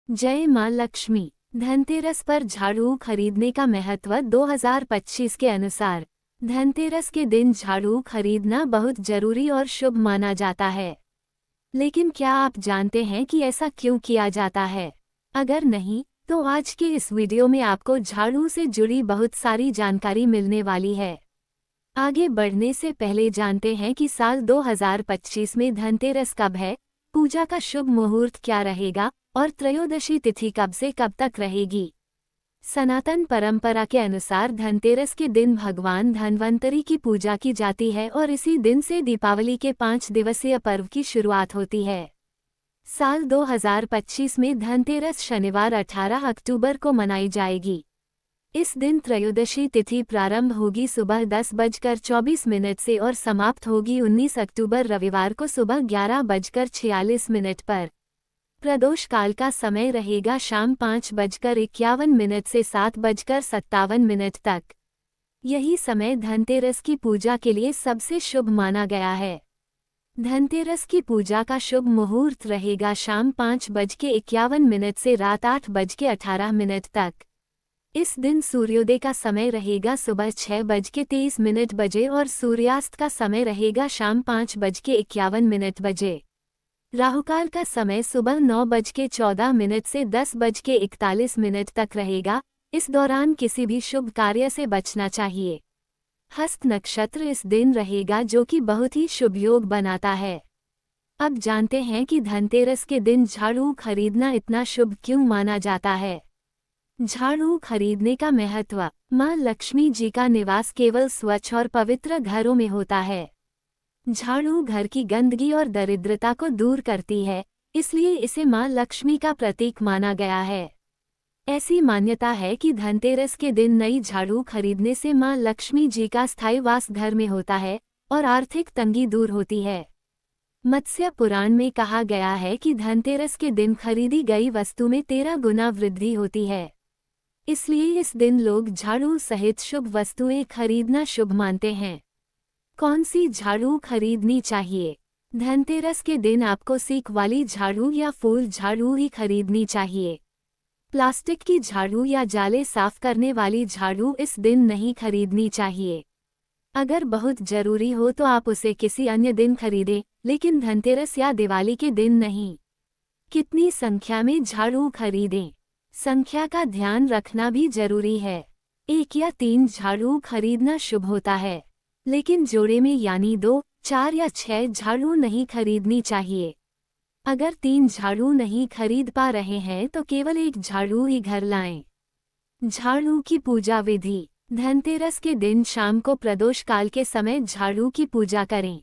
जय मां लक्ष्मी। धनतेरस पर झाड़ू खरीदने का महत्व 2025 के अनुसार धनतेरस के दिन झाड़ू खरीदना बहुत जरूरी और शुभ माना जाता है। लेकिन क्या आप जानते हैं कि ऐसा क्यों किया जाता है? अगर नहीं, तो आज के इस वीडियो में आपको झाड़ू से जुड़ी बहुत सारी जानकारी मिलने वाली है। आगे बढ़ने से पहले जानते हैं कि साल 2025 में धनतेरस कब है, पूजा का शुभ मुहूर्त क्या रहेगा और त्रयोदशी तिथि कब से कब तक रहेगी। सनातन परंपरा के अनुसार धनतेरस के दिन भगवान धन्वंतरी की पूजा की जाती है और इसी दिन से दीपावली के 5 दिवसीय पर्व की शुरुआत होती है। साल 2025 में धनतेरस शनिवार 18 अक्टूबर को मनाई जाएगी। इस दिन त्रयोदशी तिथि प्रारंभ होगी सुबह 10:24 से और समाप्त होगी 19 अक्टूबर रविवार को सुबह 11:46 पर। प्रदोष काल का समय रहेगा शाम 5:51 से 7:57 तक। यही समय धनतेरस की पूजा के लिए सबसे शुभ माना गया है। धनतेरस की पूजा का शुभ मुहूर्त रहेगा शाम 5:51 से रात 8:18 तक। इस दिन सूर्योदय का समय रहेगा सुबह 6:23 बजे और सूर्यास्त का समय रहेगा शाम 5:51 बजे। राहुकाल का समय सुबह 9:14 से 10:41 तक रहेगा। इस दौरान किसी भी शुभ कार्य से बचना चाहिए। हस्त नक्षत्र इस दिन रहेगा जो कि बहुत ही शुभ योग बनाता है। अब जानते हैं कि धनतेरस के दिन झाड़ू खरीदना इतना शुभ क्यों माना जाता है। झाड़ू खरीदने का महत्व। मां लक्ष्मी जी का निवास केवल स्वच्छ और पवित्र घरों में होता है। झाड़ू घर की गंदगी और दरिद्रता को दूर करती है, इसलिए इसे मां लक्ष्मी का प्रतीक माना गया है। ऐसी मान्यता है कि धनतेरस के दिन नई झाड़ू खरीदने से मां लक्ष्मी जी का स्थायी वास घर में होता है और आर्थिक तंगी दूर होती है। मत्स्य पुराण में कहा गया है कि धनतेरस के दिन खरीदी गई वस्तु में 13 गुना वृद्धि होती है। इसलिए इस दिन लोग झाड़ू सहित शुभ वस्तुएं खरीदना शुभ मानते हैं। कौन सी झाड़ू खरीदनी चाहिए? धनतेरस के दिन आपको सीक वाली झाड़ू या फूल झाड़ू ही खरीदनी चाहिए। प्लास्टिक की झाड़ू या जाले साफ करने वाली झाड़ू इस दिन नहीं खरीदनी चाहिए। अगर बहुत जरूरी हो तो आप उसे किसी अन्य दिन खरीदें, लेकिन धनतेरस या दिवाली के दिन नहीं। कितनी संख्या में झाड़ू खरीदें? संख्या का ध्यान रखना भी जरूरी है। 1 या 3 झाड़ू खरीदना शुभ होता है, लेकिन जोड़े में यानी 2, 4 या 6 झाड़ू नहीं खरीदनी चाहिए। अगर 3 झाड़ू नहीं खरीद पा रहे हैं तो केवल 1 झाड़ू ही घर लाएं। झाड़ू की पूजा विधि। धनतेरस के दिन शाम को प्रदोष काल के समय झाड़ू की पूजा करें।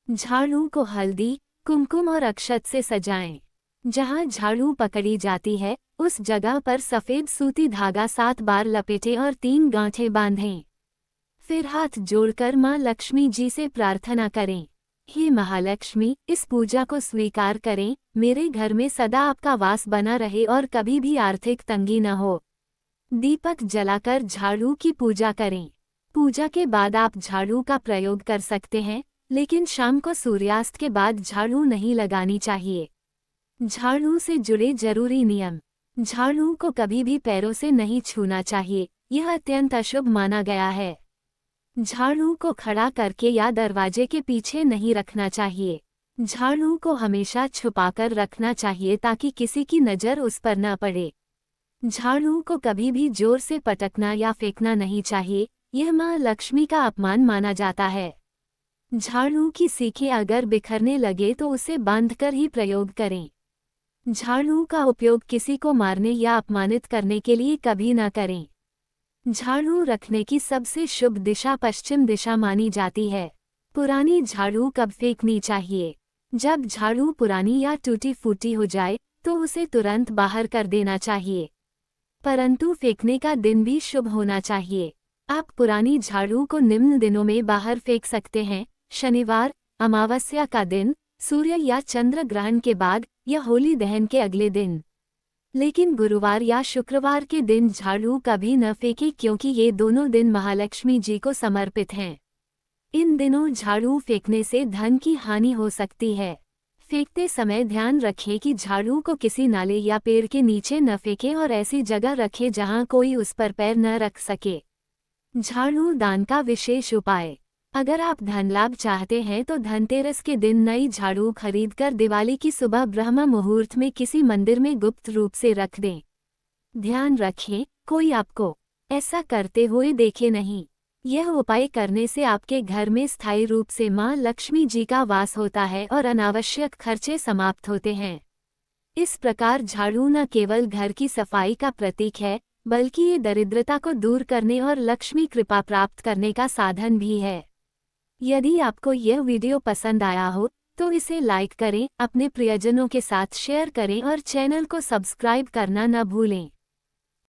झाड़ू को हल्दी, कुमकुम और अक्षत से सजाएं। जहां झाड़ू पकड़ी जाती है उस जगह पर सफेद सूती धागा 7 बार लपेटें और 3 गांठें बांधें। फिर हाथ जोड़कर मां लक्ष्मी जी से प्रार्थना करें, हे महालक्ष्मी, इस पूजा को स्वीकार करें। मेरे घर में सदा आपका वास बना रहे और कभी भी आर्थिक तंगी न हो। दीपक जलाकर झाड़ू की पूजा करें। पूजा के बाद आप झाड़ू का प्रयोग कर सकते हैं, लेकिन शाम को सूर्यास्त के बाद झाड़ू नहीं लगानी चाहिए। झाड़ू से जुड़े जरूरी नियम। झाड़ू को कभी भी पैरों से नहीं छूना चाहिए, यह अत्यंत अशुभ माना गया है। झाड़ू को खड़ा करके या दरवाजे के पीछे नहीं रखना चाहिए। झाड़ू को हमेशा छुपाकर रखना चाहिए ताकि किसी की नज़र उस पर न पड़े। झाड़ू को कभी भी जोर से पटकना या फेंकना नहीं चाहिए, यह मां लक्ष्मी का अपमान माना जाता है। झाड़ू की सीखें अगर बिखरने लगे तो उसे बांधकर ही प्रयोग करें। झाड़ू का उपयोग किसी को मारने या अपमानित करने के लिए कभी न करें। झाड़ू रखने की सबसे शुभ दिशा पश्चिम दिशा मानी जाती है। पुरानी झाड़ू कब फेंकनी चाहिए? जब झाड़ू पुरानी या टूटी फूटी हो जाए तो उसे तुरंत बाहर कर देना चाहिए, परंतु फेंकने का दिन भी शुभ होना चाहिए। आप पुरानी झाड़ू को निम्न दिनों में बाहर फेंक सकते हैं: शनिवार, अमावस्या का दिन, सूर्य या चंद्र ग्रहण के बाद या होली दहन के अगले दिन। लेकिन गुरुवार या शुक्रवार के दिन झाड़ू कभी न फेंकें, क्योंकि ये दोनों दिन महालक्ष्मी जी को समर्पित हैं। इन दिनों झाड़ू फेंकने से धन की हानि हो सकती है। फेंकते समय ध्यान रखें कि झाड़ू को किसी नाले या पेड़ के नीचे न फेंकें और ऐसी जगह रखें जहां कोई उस पर पैर न रख सके। झाड़ू दान का विशेष उपाय। अगर आप धन लाभ चाहते हैं तो धनतेरस के दिन नई झाड़ू खरीदकर दिवाली की सुबह ब्रह्म मुहूर्त में किसी मंदिर में गुप्त रूप से रख दें। ध्यान रखें, कोई आपको ऐसा करते हुए देखे नहीं। यह उपाय करने से आपके घर में स्थायी रूप से मां लक्ष्मी जी का वास होता है और अनावश्यक खर्चे समाप्त होते हैं। इस प्रकार झाड़ू न केवल घर की सफाई का प्रतीक है, बल्कि ये दरिद्रता को दूर करने और लक्ष्मी कृपा प्राप्त करने का साधन भी है। यदि आपको यह वीडियो पसंद आया हो तो इसे लाइक करें, अपने प्रियजनों के साथ शेयर करें और चैनल को सब्सक्राइब करना न भूलें।